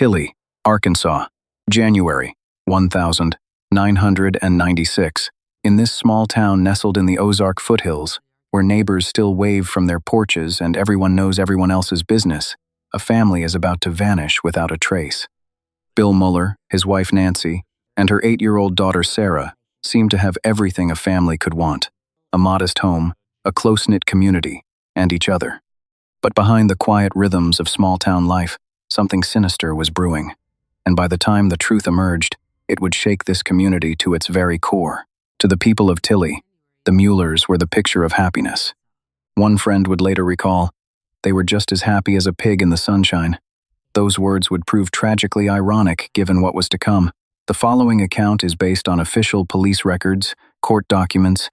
Tilly, Arkansas, January 1996. In this small town nestled in the Ozark foothills, where neighbors still wave from their porches and everyone knows everyone else's business, a family is about to vanish without a trace. Bill Mueller, his wife Nancy, and her 8-year-old daughter Sarah seemed to have everything a family could want: a modest home, a close-knit community, and each other. But behind the quiet rhythms of small-town life, something sinister was brewing, and by the time the truth emerged, it would shake this community to its very core. To the people of Tilly, the Muellers were the picture of happiness. One friend would later recall, "They were just as happy as a pig in the sunshine." Those words would prove tragically ironic given what was to come. The following account is based on official police records, court documents,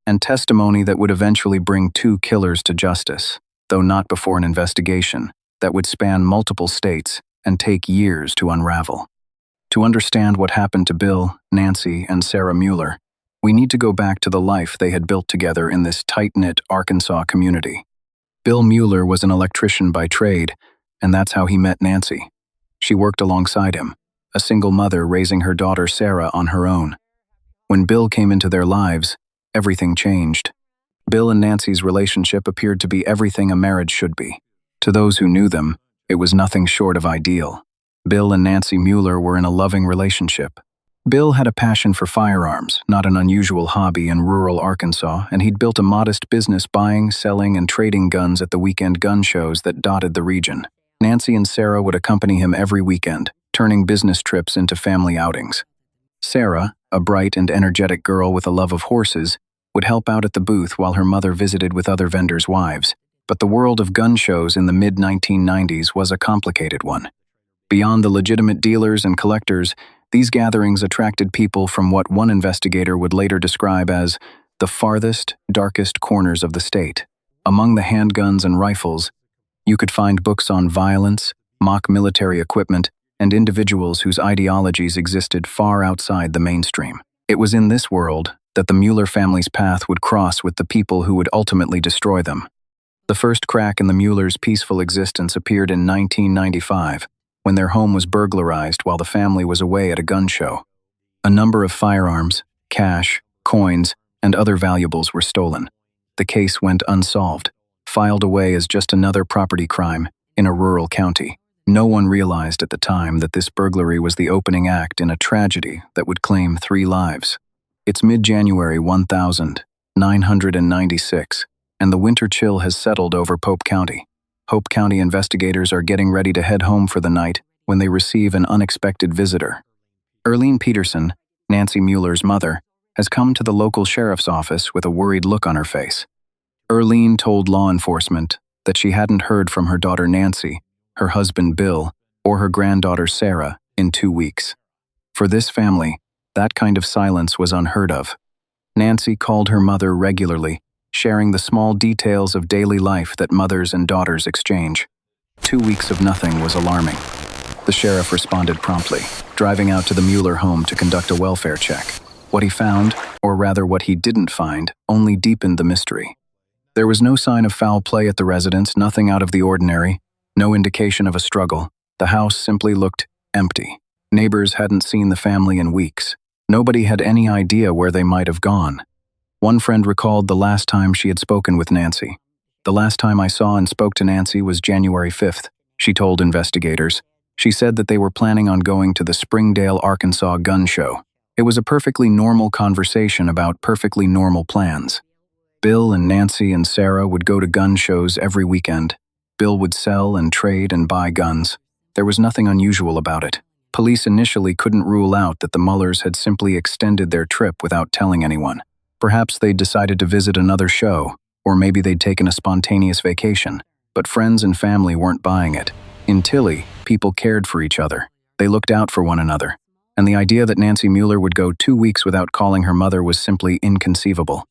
and testimony that would eventually bring 2 killers to justice, though not before an investigation that would span multiple states and take years to unravel. To understand what happened to Bill, Nancy, and Sarah Mueller, we need to go back to the life they had built together in this tight-knit Arkansas community. Bill Mueller was an electrician by trade, and that's how he met Nancy. She worked alongside him, a single mother raising her daughter Sarah on her own. When Bill came into their lives, everything changed. Bill and Nancy's relationship appeared to be everything a marriage should be. To those who knew them, it was nothing short of ideal. Bill and Nancy Mueller were in a loving relationship. Bill had a passion for firearms, not an unusual hobby in rural Arkansas, and he'd built a modest business buying, selling, and trading guns at the weekend gun shows that dotted the region. Nancy and Sarah would accompany him every weekend, turning business trips into family outings. Sarah, a bright and energetic girl with a love of horses, would help out at the booth while her mother visited with other vendors' wives. But the world of gun shows in the mid-1990s was a complicated one. Beyond the legitimate dealers and collectors, these gatherings attracted people from what one investigator would later describe as the farthest, darkest corners of the state. Among the handguns and rifles, you could find books on violence, mock military equipment, and individuals whose ideologies existed far outside the mainstream. It was in this world that the Mueller family's path would cross with the people who would ultimately destroy them. The first crack in the Muellers' peaceful existence appeared in 1995, when their home was burglarized while the family was away at a gun show. A number of firearms, cash, coins, and other valuables were stolen. The case went unsolved, filed away as just another property crime in a rural county. No one realized at the time that this burglary was the opening act in a tragedy that would claim 3 lives. It's mid-January 1996, and the winter chill has settled over Pope County. Pope County investigators are getting ready to head home for the night when they receive an unexpected visitor. Erlene Peterson, Nancy Mueller's mother, has come to the local sheriff's office with a worried look on her face. Erlene told law enforcement that she hadn't heard from her daughter Nancy, her husband Bill, or her granddaughter Sarah in 2 weeks. For this family, that kind of silence was unheard of. Nancy called her mother regularly, sharing the small details of daily life that mothers and daughters exchange. 2 weeks of nothing was alarming. The sheriff responded promptly, driving out to the Mueller home to conduct a welfare check. What he found, or rather what he didn't find, only deepened the mystery. There was no sign of foul play at the residence, nothing out of the ordinary, no indication of a struggle. The house simply looked empty. Neighbors hadn't seen the family in weeks. Nobody had any idea where they might have gone. One friend recalled the last time she had spoken with Nancy. "The last time I saw and spoke to Nancy was January 5th, she told investigators. She said that they were planning on going to the Springdale, Arkansas gun show. It was a perfectly normal conversation about perfectly normal plans. Bill and Nancy and Sarah would go to gun shows every weekend. Bill would sell and trade and buy guns. There was nothing unusual about it. Police initially couldn't rule out that the Muellers had simply extended their trip without telling anyone. Perhaps they'd decided to visit another show, or maybe they'd taken a spontaneous vacation. But friends and family weren't buying it. In Tilly, people cared for each other. They looked out for one another. And the idea that Nancy Mueller would go 2 weeks without calling her mother was simply inconceivable.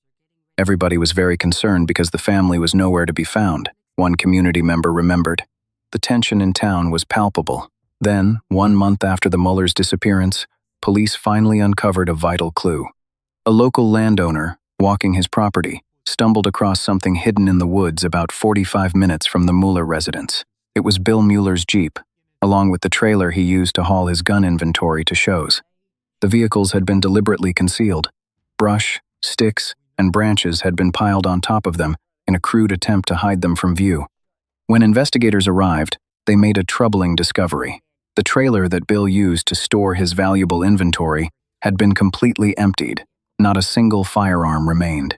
Everybody was very concerned because the family was nowhere to be found, one community member remembered. The tension in town was palpable. Then, 1 month after the Muellers' disappearance, police finally uncovered a vital clue. A local landowner, walking his property, stumbled across something hidden in the woods about 45 minutes from the Mueller residence. It was Bill Mueller's Jeep. along with the trailer he used to haul his gun inventory to shows. The vehicles had been deliberately concealed. Brush, sticks, and branches had been piled on top of them in a crude attempt to hide them from view. When investigators arrived, they made a troubling discovery. The trailer that Bill used to store his valuable inventory had been completely emptied. Not a single firearm remained.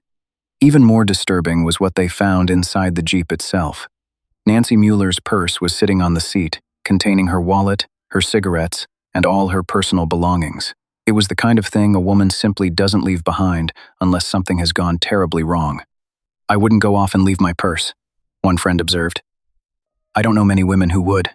Even more disturbing was what they found inside the Jeep itself. Nancy Mueller's purse was sitting on the seat, containing her wallet, her cigarettes, and all her personal belongings. It was the kind of thing a woman simply doesn't leave behind unless something has gone terribly wrong. "I wouldn't go off and leave my purse," one friend observed. "I don't know many women who would,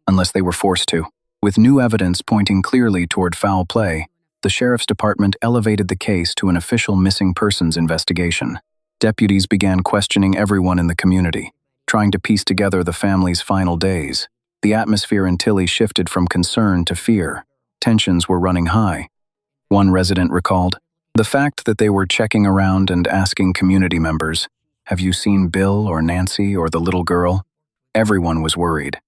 unless they were forced to." With new evidence pointing clearly toward foul play, the sheriff's department elevated the case to an official missing persons investigation. Deputies began questioning everyone in the community, trying to piece together the family's final days. The atmosphere in Tilly shifted from concern to fear. Tensions were running high. One resident recalled, "The fact that they were checking around and asking community members, 'Have you seen Bill or Nancy or the little girl?' Everyone was worried."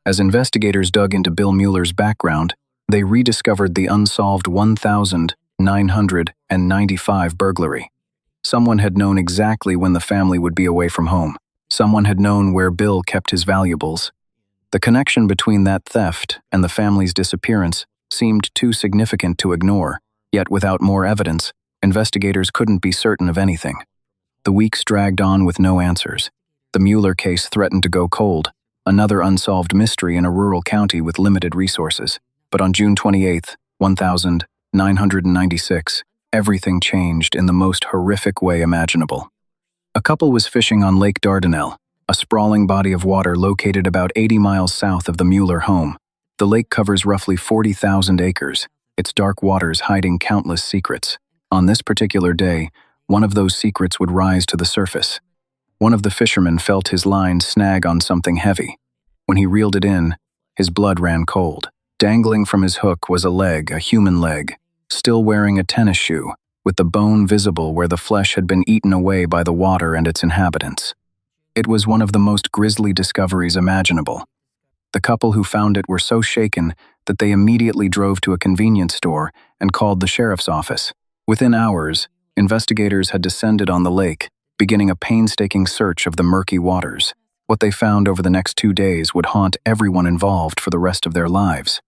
As investigators dug into Bill Mueller's background, they rediscovered the unsolved 1,995 burglary. Someone had known exactly when the family would be away from home. Someone had known where Bill kept his valuables. The connection between that theft and the family's disappearance seemed too significant to ignore, yet without more evidence, investigators couldn't be certain of anything. The weeks dragged on with no answers. The Mueller case threatened to go cold, another unsolved mystery in a rural county with limited resources. But on June 28, 1996, everything changed in the most horrific way imaginable. A couple was fishing on Lake Dardanelle, a sprawling body of water located about 80 miles south of the Mueller home. The lake covers roughly 40,000 acres, its dark waters hiding countless secrets. On this particular day, one of those secrets would rise to the surface. One of the fishermen felt his line snag on something heavy. When he reeled it in, his blood ran cold. Dangling from his hook was a leg, a human leg, still wearing a tennis shoe, with the bone visible where the flesh had been eaten away by the water and its inhabitants. It was one of the most grisly discoveries imaginable. The couple who found it were so shaken that they immediately drove to a convenience store and called the sheriff's office. Within hours, investigators had descended on the lake, beginning a painstaking search of the murky waters. What they found over the next 2 days would haunt everyone involved for the rest of their lives.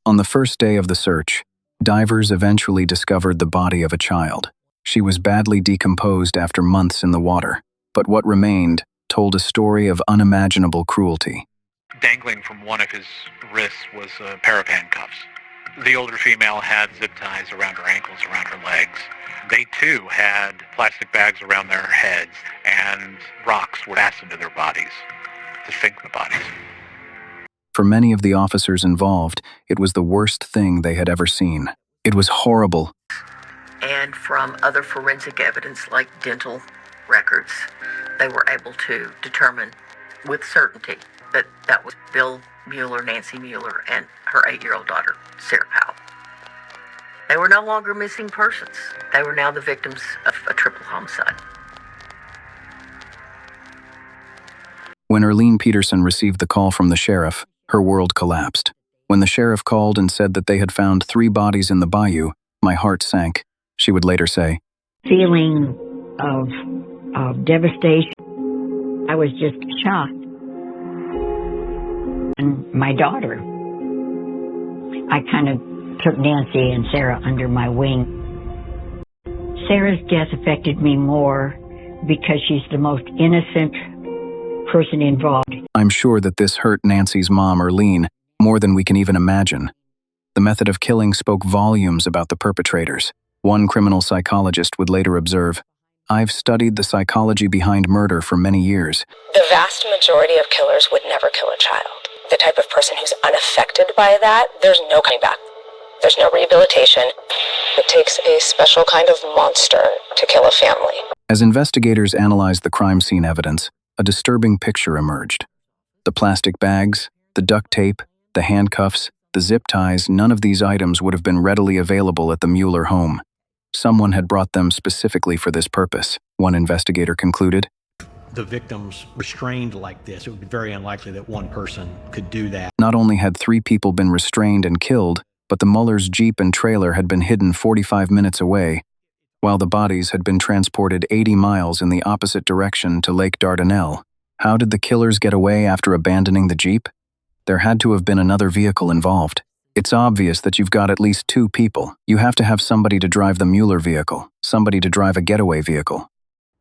On the first day of the search, divers eventually discovered the body of a child. She was badly decomposed after months in the water, but what remained told a story of unimaginable cruelty. Dangling from one of his wrists was a pair of handcuffs. The older female had zip ties around her ankles, around her legs. They too had plastic bags around their heads, and rocks were fastened to their bodies to sink the bodies. For many of the officers involved, it was the worst thing they had ever seen. It was horrible. And from other forensic evidence like dental records, they were able to determine with certainty that that was Bill Mueller, Nancy Mueller, and her 8-year-old daughter, Sarah Powell. They were no longer missing persons. They were now the victims of a triple homicide. When Erlene Peterson received the call from the sheriff, her world collapsed. When the sheriff called and said that they had found 3 bodies in the bayou, my heart sank. She would later say, "Feeling of devastation. I was just shocked. And my daughter, I kind of took Nancy and Sarah under my wing. Sarah's death affected me more because she's the most innocent person involved." I'm sure that this hurt Nancy's mom, Erlene, more than we can even imagine. The method of killing spoke volumes about the perpetrators. One criminal psychologist would later observe, "I've studied the psychology behind murder for many years. The vast majority of killers would never kill a child. The type of person who's unaffected by that, there's no coming back. There's no rehabilitation. It takes a special kind of monster to kill a family." As investigators analyzed the crime scene evidence, a disturbing picture emerged. The plastic bags, the duct tape, the handcuffs, the zip ties, none of these items would have been readily available at the Mueller home. Someone had brought them specifically for this purpose, one investigator concluded. the victims restrained like this, it would be very unlikely that one person could do that. Not only had 3 people been restrained and killed, but the Mullers' Jeep and trailer had been hidden 45 minutes away, while the bodies had been transported 80 miles in the opposite direction to Lake Dardanelle. How did the killers get away after abandoning the Jeep? There had to have been another vehicle involved. It's obvious that you've got at least 2 people. You have to have somebody to drive the Mueller vehicle, somebody to drive a getaway vehicle.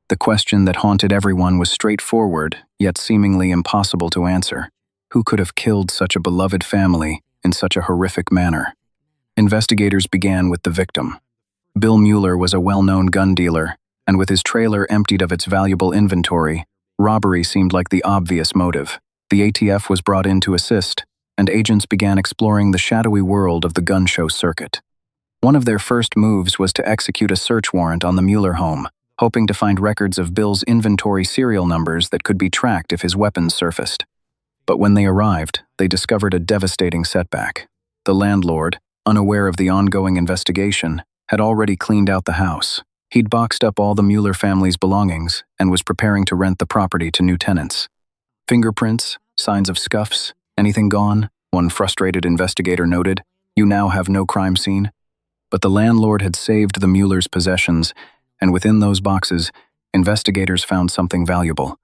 The question that haunted everyone was straightforward, yet seemingly impossible to answer. Who could have killed such a beloved family in such a horrific manner? Investigators began with the victim. Bill Mueller was a well-known gun dealer, and with his trailer emptied of its valuable inventory, robbery seemed like the obvious motive. The ATF was brought in to assist, and agents began exploring the shadowy world of the gun show circuit. One of their first moves was to execute a search warrant on the Mueller home, hoping to find records of Bill's inventory serial numbers that could be tracked if his weapons surfaced. But when they arrived, they discovered a devastating setback. The landlord, unaware of the ongoing investigation, had already cleaned out the house. He'd boxed up all the Mueller family's belongings and was preparing to rent the property to new tenants. Fingerprints, signs of scuffs, anything gone? One frustrated investigator noted. You now have no crime scene. But the landlord had saved the Muellers' possessions, and within those boxes, investigators found something valuable.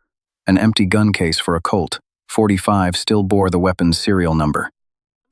An empty gun case for a Colt .45 still bore the weapon's serial number.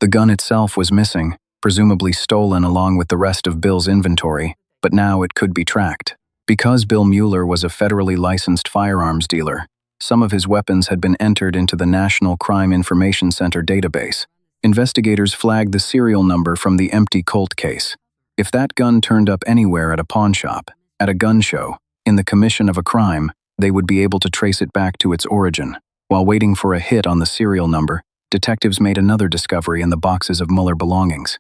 The gun itself was missing, presumably stolen along with the rest of Bill's inventory, but now it could be tracked. Because Bill Mueller was a federally licensed firearms dealer, some of his weapons had been entered into the National Crime Information Center database. Investigators flagged the serial number from the empty Colt case. If that gun turned up anywhere at a pawn shop, at a gun show, in the commission of a crime, they would be able to trace it back to its origin. While waiting for a hit on the serial number, detectives made another discovery in the boxes of Mueller belongings.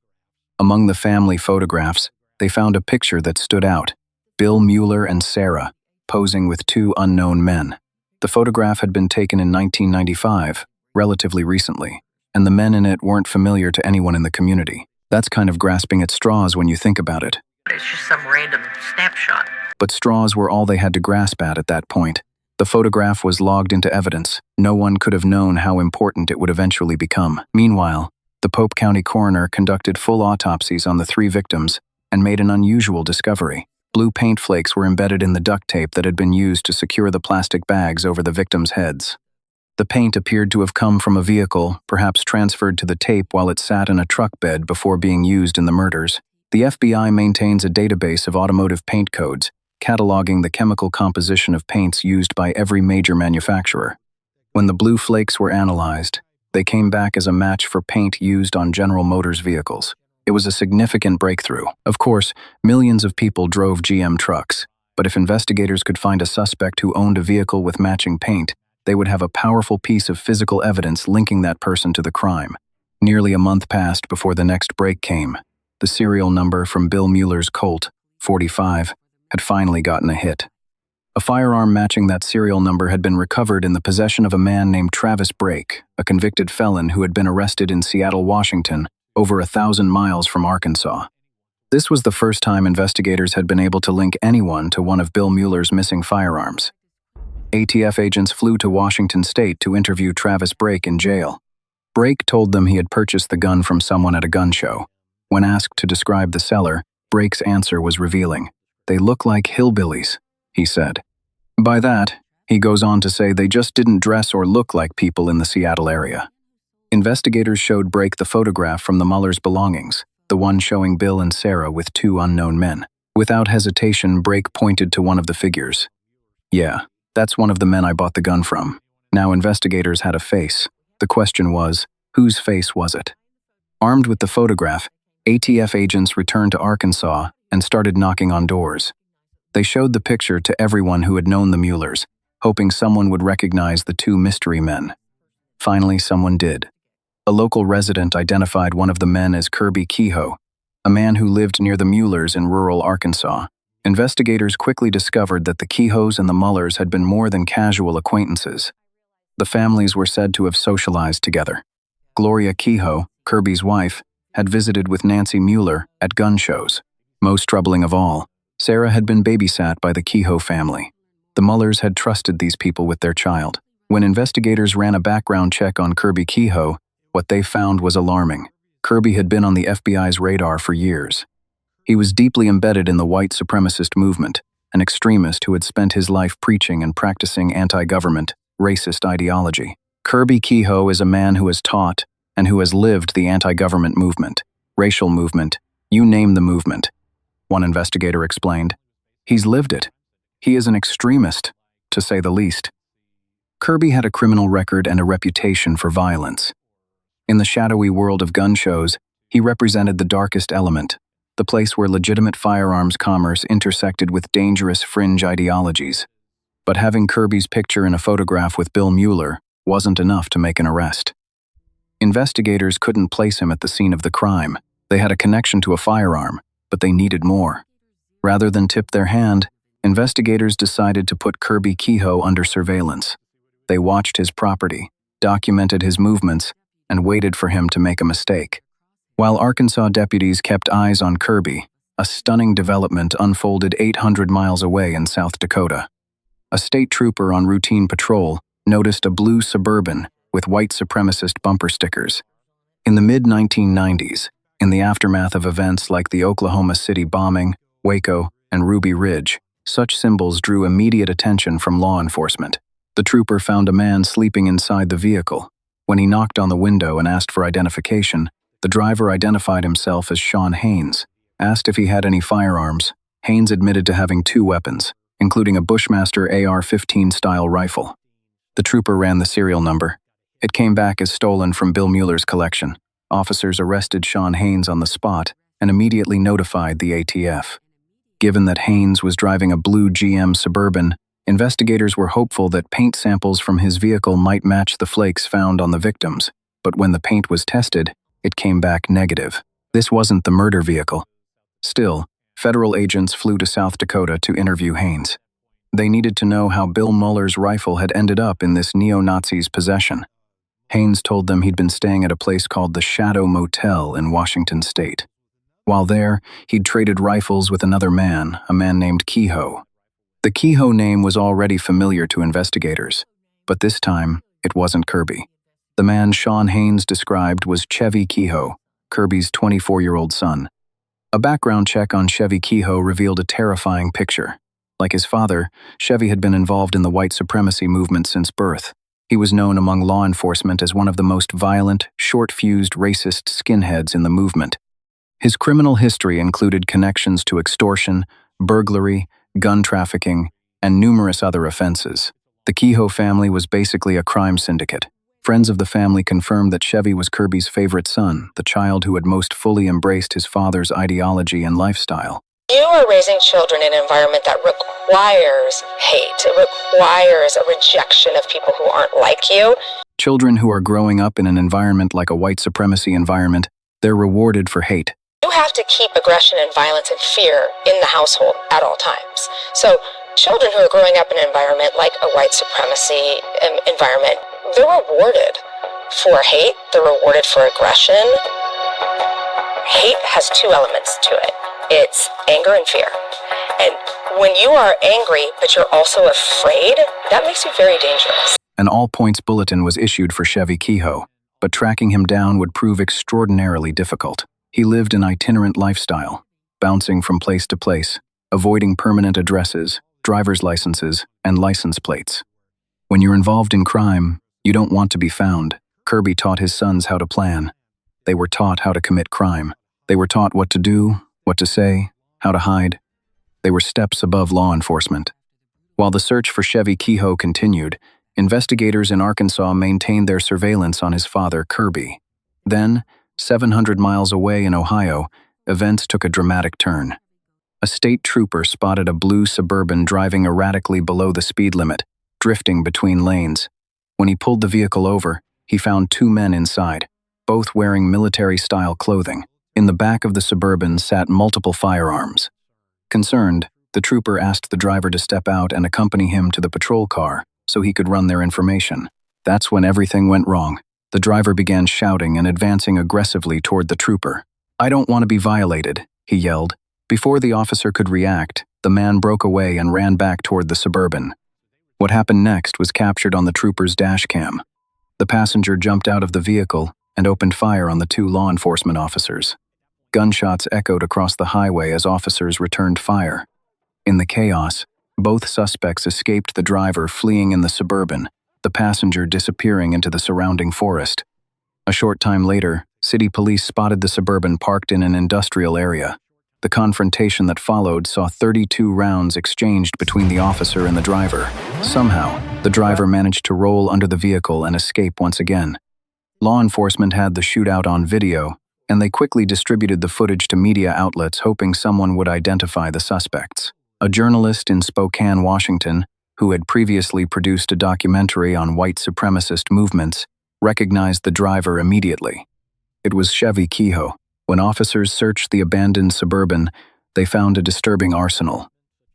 Among the family photographs, they found a picture that stood out: Bill Mueller and Sarah, posing with 2 unknown men. The photograph had been taken in 1995, relatively recently, and the men in it weren't familiar to anyone in the community. That's kind of grasping at straws when you think about it. It's just some random snapshot. But straws were all they had to grasp at that point. The photograph was logged into evidence. No one could have known how important it would eventually become. Meanwhile, the Pope County coroner conducted full autopsies on the 3 victims and made an unusual discovery. Blue paint flakes were embedded in the duct tape that had been used to secure the plastic bags over the victims' heads. The paint appeared to have come from a vehicle, perhaps transferred to the tape while it sat in a truck bed before being used in the murders. The FBI maintains a database of automotive paint codes, cataloging the chemical composition of paints used by every major manufacturer. When the blue flakes were analyzed, they came back as a match for paint used on General Motors vehicles. It was a significant breakthrough. Of course, millions of people drove GM trucks, but if investigators could find a suspect who owned a vehicle with matching paint, they would have a powerful piece of physical evidence linking that person to the crime. Nearly a month passed before the next break came. The serial number from Bill Mueller's Colt .45 had finally gotten a hit. A firearm matching that serial number had been recovered in the possession of a man named Travis Brake, a convicted felon who had been arrested in Seattle, Washington, over 1,000 miles from Arkansas. This was the first time investigators had been able to link anyone to one of Bill Mueller's missing firearms. ATF agents flew to Washington State to interview Travis Brake in jail. Brake told them he had purchased the gun from someone at a gun show. When asked to describe the seller, Brake's answer was revealing. "They look like hillbillies," he said. By that, he goes on to say they just didn't dress or look like people in the Seattle area. Investigators showed Brake the photograph from the Muellers' belongings, the one showing Bill and Sarah with 2 unknown men. Without hesitation, Brake pointed to one of the figures. "Yeah, that's one of the men I bought the gun from." Now investigators had a face. The question was, whose face was it? Armed with the photograph, ATF agents returned to Arkansas and started knocking on doors. They showed the picture to everyone who had known the Muellers, hoping someone would recognize the 2 mystery men. Finally, someone did. A local resident identified one of the men as Kirby Kehoe, a man who lived near the Muellers in rural Arkansas. Investigators quickly discovered that the Kehoes and the Muellers had been more than casual acquaintances. The families were said to have socialized together. Gloria Kehoe, Kirby's wife, had visited with Nancy Mueller at gun shows. Most troubling of all, Sarah had been babysat by the Kehoe family. The Mullers had trusted these people with their child. When investigators ran a background check on Kirby Kehoe, what they found was alarming. Kirby had been on the FBI's radar for years. He was deeply embedded in the white supremacist movement, an extremist who had spent his life preaching and practicing anti-government, racist ideology. Kirby Kehoe is a man who has taught and who has lived the anti-government movement, racial movement, you name the movement, one investigator explained. He's lived it. He is an extremist, to say the least. Kirby had a criminal record and a reputation for violence. In the shadowy world of gun shows, he represented the darkest element, the place where legitimate firearms commerce intersected with dangerous fringe ideologies. But having Kirby's picture in a photograph with Bill Mueller wasn't enough to make an arrest. Investigators couldn't place him at the scene of the crime. They had a connection to a firearm, but they needed more. Rather than tip their hand, investigators decided to put Kirby Kehoe under surveillance. They watched his property, documented his movements, and waited for him to make a mistake. While Arkansas deputies kept eyes on Kirby, a stunning development unfolded 800 miles away in South Dakota. A state trooper on routine patrol noticed a blue Suburban with white supremacist bumper stickers. In the mid-1990s, in the aftermath of events like the Oklahoma City bombing, Waco, and Ruby Ridge, such symbols drew immediate attention from law enforcement. The trooper found a man sleeping inside the vehicle. When he knocked on the window and asked for identification, the driver identified himself as Sean Haynes. Asked if he had any firearms, Haynes admitted to having 2 weapons, including a Bushmaster AR-15 style rifle. The trooper ran the serial number. It came back as stolen from Bill Mueller's collection. Officers arrested Sean Haynes on the spot and immediately notified the ATF. Given that Haynes was driving a blue GM Suburban, investigators were hopeful that paint samples from his vehicle might match the flakes found on the victims, but when the paint was tested, it came back negative. This wasn't the murder vehicle. Still, federal agents flew to South Dakota to interview Haynes. They needed to know how Bill Mueller's rifle had ended up in this neo-Nazi's possession. Haynes told them he'd been staying at a place called the Shadow Motel in Washington State. While there, he'd traded rifles with another man, a man named Kehoe. The Kehoe name was already familiar to investigators, but this time, it wasn't Kirby. The man Sean Haynes described was Chevy Kehoe, Kirby's 24-year-old son. A background check on Chevy Kehoe revealed a terrifying picture. Like his father, Chevy had been involved in the white supremacy movement since birth. He was known among law enforcement as one of the most violent, short-fused racist skinheads in the movement. His criminal history included connections to extortion, burglary, gun trafficking, and numerous other offenses. The Kehoe family was basically a crime syndicate. Friends of the family confirmed that Chevy was Kirby's favorite son, the child who had most fully embraced his father's ideology and lifestyle. You are raising children in an environment that requires hate. It requires a rejection of people who aren't like you. Children who are growing up in an environment like a white supremacy environment, they're rewarded for hate. You have to keep aggression and violence and fear in the household at all times. So children who are growing up in an environment like a white supremacy environment, they're rewarded for hate, they're rewarded for aggression. Hate has 2 elements to it. It's anger and fear. And when you are angry, but you're also afraid, that makes you very dangerous. An all-points bulletin was issued for Chevy Kehoe, but tracking him down would prove extraordinarily difficult. He lived an itinerant lifestyle, bouncing from place to place, avoiding permanent addresses, driver's licenses, and license plates. When you're involved in crime, you don't want to be found. Kirby taught his sons how to plan. They were taught how to commit crime. They were taught what to do, what to say, how to hide. They were steps above law enforcement. While the search for Chevy Kehoe continued, investigators in Arkansas maintained their surveillance on his father, Kirby. Then, 700 miles away in Ohio, events took a dramatic turn. A state trooper spotted a blue Suburban driving erratically below the speed limit, drifting between lanes. When he pulled the vehicle over, he found 2 men inside, both wearing military-style clothing. In the back of the Suburban sat multiple firearms. Concerned, the trooper asked the driver to step out and accompany him to the patrol car so he could run their information. That's when everything went wrong. The driver began shouting and advancing aggressively toward the trooper. "I don't want to be violated," he yelled. Before the officer could react, the man broke away and ran back toward the Suburban. What happened next was captured on the trooper's dash cam. The passenger jumped out of the vehicle and opened fire on the two law enforcement officers. Gunshots echoed across the highway as officers returned fire. In the chaos, both suspects escaped, the driver fleeing in the Suburban, the passenger disappearing into the surrounding forest. A short time later, city police spotted the Suburban parked in an industrial area. The confrontation that followed saw 32 rounds exchanged between the officer and the driver. Somehow, the driver managed to roll under the vehicle and escape once again. Law enforcement had the shootout on video, and they quickly distributed the footage to media outlets, hoping someone would identify the suspects. A journalist in Spokane, Washington, who had previously produced a documentary on white supremacist movements, recognized the driver immediately. It was Chevy Kehoe. When officers searched the abandoned Suburban, they found a disturbing arsenal: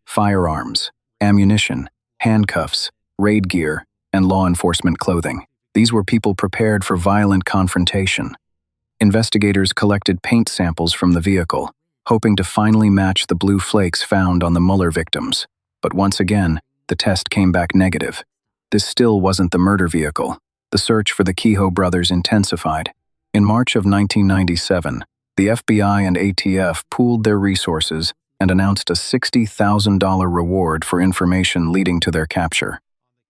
firearms, ammunition, handcuffs, raid gear, and law enforcement clothing. These were people prepared for violent confrontation. Investigators collected paint samples from the vehicle, hoping to finally match the blue flakes found on the Muller victims. But once again, the test came back negative. This still wasn't the murder vehicle. The search for the Kehoe brothers intensified. In March of 1997, the FBI and ATF pooled their resources and announced a $60,000 reward for information leading to their capture.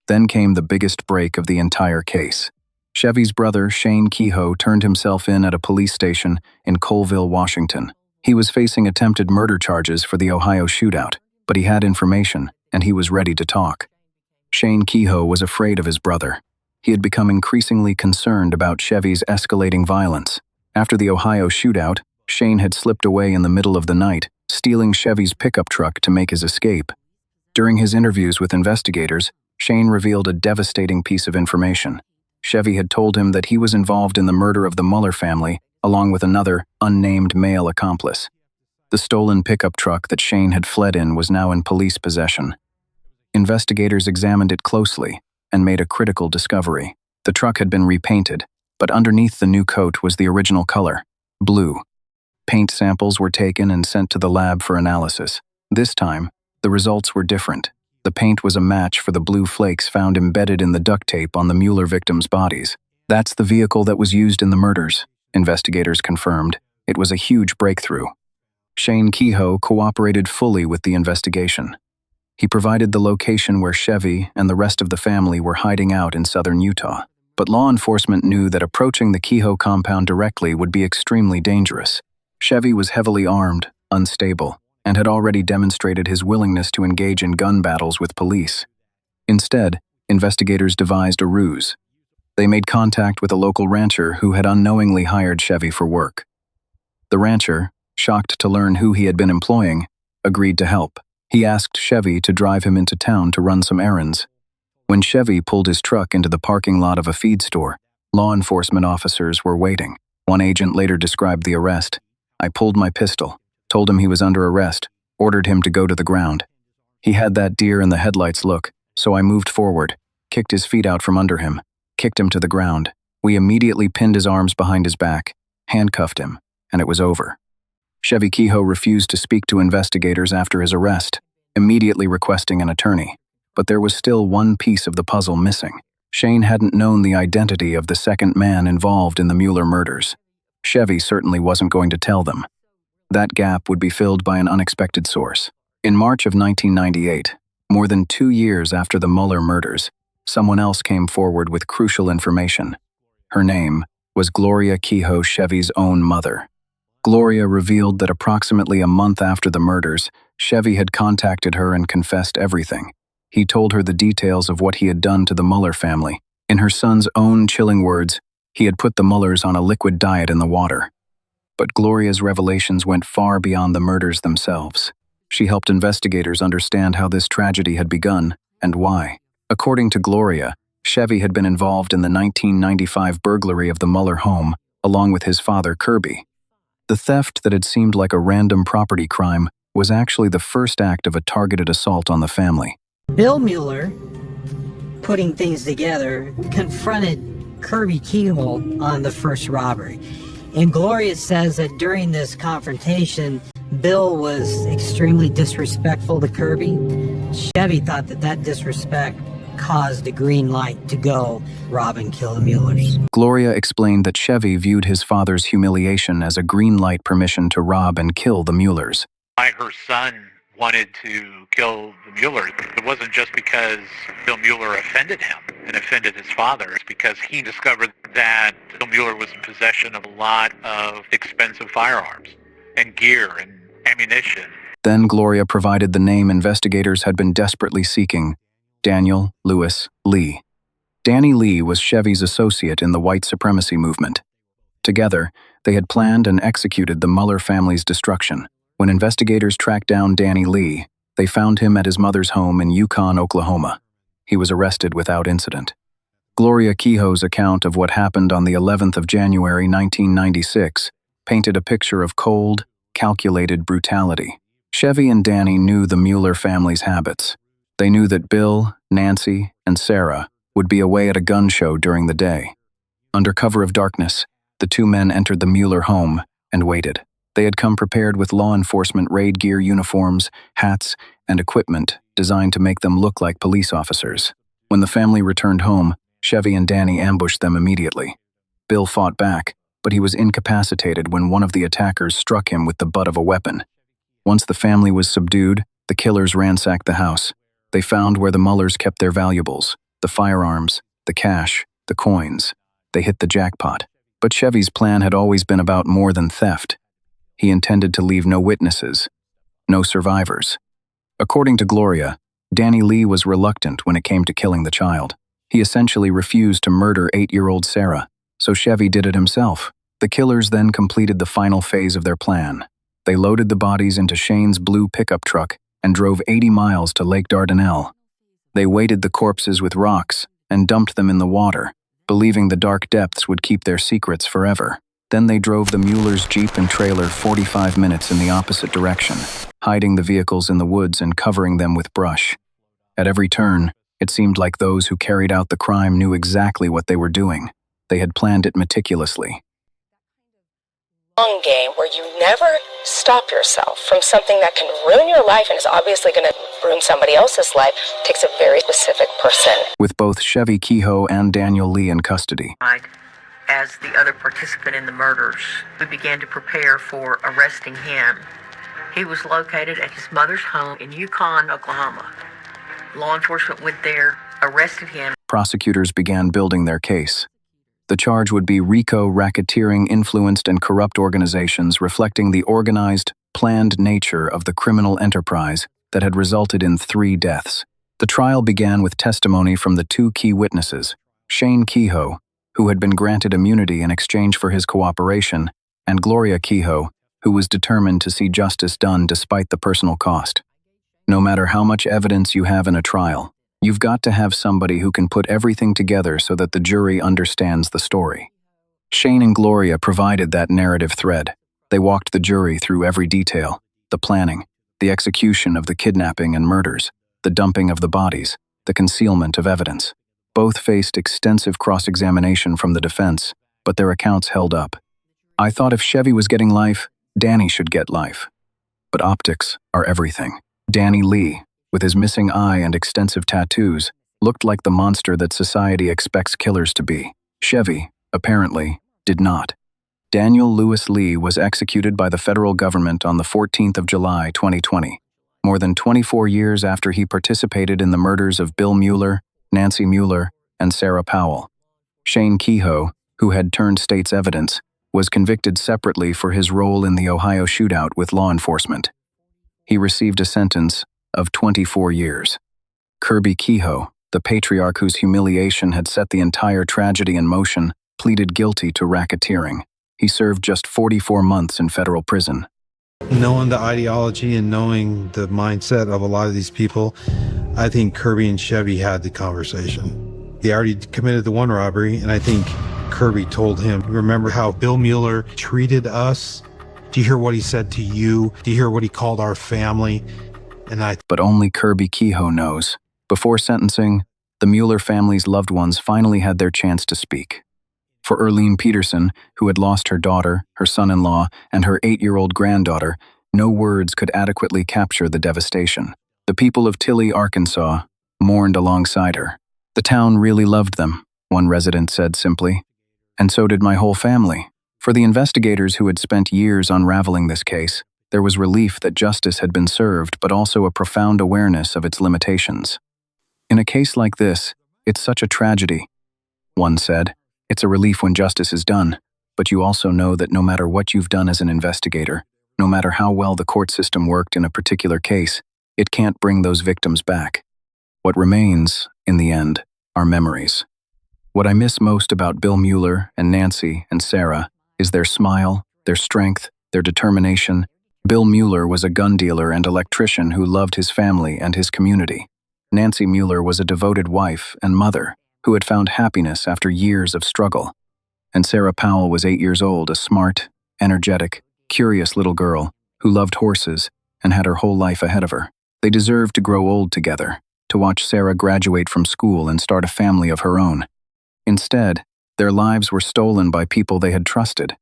Then came the biggest break of the entire case. Chevy's brother, Shane Kehoe, turned himself in at a police station in Colville, Washington. He was facing attempted murder charges for the Ohio shootout, but he had information, and he was ready to talk. Shane Kehoe was afraid of his brother. He had become increasingly concerned about Chevy's escalating violence. After the Ohio shootout, Shane had slipped away in the middle of the night, stealing Chevy's pickup truck to make his escape. During his interviews with investigators, Shane revealed a devastating piece of information. Chevy had told him that he was involved in the murder of the Muller family, along with another, unnamed male accomplice. The stolen pickup truck that Shane had fled in was now in police possession. Investigators examined it closely and made a critical discovery. The truck had been repainted, but underneath the new coat was the original color, blue. Paint samples were taken and sent to the lab for analysis. This time, the results were different. The paint was a match for the blue flakes found embedded in the duct tape on the Mueller victims' bodies. That's the vehicle that was used in the murders, investigators confirmed. It was a huge breakthrough. Shane Kehoe cooperated fully with the investigation. He provided the location where Chevy and the rest of the family were hiding out in southern Utah. But law enforcement knew that approaching the Kehoe compound directly would be extremely dangerous. Chevy was heavily armed, unstable, and had already demonstrated his willingness to engage in gun battles with police. Instead, investigators devised a ruse. They made contact with a local rancher who had unknowingly hired Chevy for work. The rancher, shocked to learn who he had been employing, agreed to help. He asked Chevy to drive him into town to run some errands. When Chevy pulled his truck into the parking lot of a feed store, law enforcement officers were waiting. One agent later described the arrest. "I pulled my pistol, told him he was under arrest, ordered him to go to the ground. He had that deer in the headlights look, so I moved forward, kicked his feet out from under him, kicked him to the ground. We immediately pinned his arms behind his back, handcuffed him, and it was over." Chevy Kehoe refused to speak to investigators after his arrest, immediately requesting an attorney. But there was still one piece of the puzzle missing. Shane hadn't known the identity of the second man involved in the Mueller murders. Chevy certainly wasn't going to tell them. That gap would be filled by an unexpected source. In March of 1998, more than 2 years after the Mueller murders, someone else came forward with crucial information. Her name was Gloria Kehoe, Chevy's own mother. Gloria revealed that approximately a month after the murders, Chevy had contacted her and confessed everything. He told her the details of what he had done to the Muller family. In her son's own chilling words, he had put the Mullers on a liquid diet in the water. But Gloria's revelations went far beyond the murders themselves. She helped investigators understand how this tragedy had begun and why. According to Gloria, Chevy had been involved in the 1995 burglary of the Muller home, along with his father, Kirby. The theft that had seemed like a random property crime was actually the first act of a targeted assault on the family. Bill Mueller, putting things together, confronted Kirby Kehoe on the first robbery. And Gloria says that during this confrontation, Bill was extremely disrespectful to Kirby. Chevy thought that disrespect caused the green light to go rob and kill the Muellers. Gloria explained that Chevy viewed his father's humiliation as a green light permission to rob and kill the Muellers. Why her son wanted to kill the Muellers, it wasn't just because Bill Mueller offended him and offended his father. It's because he discovered that Bill Mueller was in possession of a lot of expensive firearms and gear and ammunition. Then Gloria provided the name investigators had been desperately seeking: Daniel Lewis Lee. Danny Lee was Chevy's associate in the white supremacy movement. Together, they had planned and executed the Mueller family's destruction. When investigators tracked down Danny Lee, they found him at his mother's home in Yukon, Oklahoma. He was arrested without incident. Gloria Kehoe's account of what happened on the 11th of January 1996 painted a picture of cold, calculated brutality. Chevy and Danny knew the Mueller family's habits. They knew that Bill, Nancy, and Sarah would be away at a gun show during the day. Under cover of darkness, the two men entered the Mueller home and waited. They had come prepared with law enforcement raid gear uniforms, hats, and equipment designed to make them look like police officers. When the family returned home, Chevy and Danny ambushed them immediately. Bill fought back, but he was incapacitated when one of the attackers struck him with the butt of a weapon. Once the family was subdued, the killers ransacked the house. They found where the Muellers kept their valuables: the firearms, the cash, the coins. They hit the jackpot. But Chevy's plan had always been about more than theft. He intended to leave no witnesses, no survivors. According to Gloria, Danny Lee was reluctant when it came to killing the child. He essentially refused to murder 8-year-old Sarah, so Chevy did it himself. The killers then completed the final phase of their plan. They loaded the bodies into Shane's blue pickup truck and drove 80 miles to Lake Dardanelle. They weighted the corpses with rocks and dumped them in the water, believing the dark depths would keep their secrets forever. Then they drove the Mueller's Jeep and trailer 45 minutes in the opposite direction, hiding the vehicles in the woods and covering them with brush. At every turn, it seemed like those who carried out the crime knew exactly what they were doing. They had planned it meticulously. Long game where you never stop yourself from something that can ruin your life and is obviously going to ruin somebody else's life takes a very specific person. With both Chevy Kehoe and Daniel Lee in custody. As the other participant in the murders, we began to prepare for arresting him. He was located at his mother's home in Yukon, Oklahoma. Law enforcement went there, arrested him. Prosecutors began building their case. The charge would be RICO racketeering influenced and corrupt organizations, reflecting the organized, planned nature of the criminal enterprise that had resulted in 3 deaths. The trial began with testimony from the 2 key witnesses, Shane Kehoe, who had been granted immunity in exchange for his cooperation, and Gloria Kehoe, who was determined to see justice done despite the personal cost. No matter how much evidence you have in a trial, you've got to have somebody who can put everything together so that the jury understands the story. Shane and Gloria provided that narrative thread. They walked the jury through every detail: the planning, the execution of the kidnapping and murders, the dumping of the bodies, the concealment of evidence. Both faced extensive cross-examination from the defense, but their accounts held up. I thought if Chevy was getting life, Danny should get life. But optics are everything. Danny Lee, with his missing eye and extensive tattoos, looked like the monster that society expects killers to be. Chevy, apparently, did not. Daniel Lewis Lee was executed by the federal government on the 14th of July, 2020, more than 24 years after he participated in the murders of Bill Mueller, Nancy Mueller, and Sarah Powell. Shane Kehoe, who had turned state's evidence, was convicted separately for his role in the Ohio shootout with law enforcement. He received a sentence of 24 years. Kirby Kehoe, the patriarch whose humiliation had set the entire tragedy in motion, pleaded guilty to racketeering. He served just 44 months in federal prison. Knowing the ideology and knowing the mindset of a lot of these people, I think Kirby and Chevy had the conversation. They already committed the one robbery, and I think Kirby told him, remember how Bill Mueller treated us? Do you hear what he said to you? Do you hear what he called our family? But only Kirby Kehoe knows. Before sentencing, the Mueller family's loved ones finally had their chance to speak. For Erlene Peterson, who had lost her daughter, her son-in-law, and her 8-year-old granddaughter, no words could adequately capture the devastation. The people of Tilly, Arkansas, mourned alongside her. The town really loved them, one resident said simply. And so did my whole family. For the investigators who had spent years unraveling this case, there was relief that justice had been served, but also a profound awareness of its limitations. In a case like this, it's such a tragedy. One said, it's a relief when justice is done, but you also know that no matter what you've done as an investigator, no matter how well the court system worked in a particular case, it can't bring those victims back. What remains, in the end, are memories. What I miss most about Bill Mueller and Nancy and Sarah is their smile, their strength, their determination. Bill Mueller was a gun dealer and electrician who loved his family and his community. Nancy Mueller was a devoted wife and mother who had found happiness after years of struggle. And Sarah Powell was 8 years old, a smart, energetic, curious little girl who loved horses and had her whole life ahead of her. They deserved to grow old together, to watch Sarah graduate from school and start a family of her own. Instead, their lives were stolen by people they had trusted,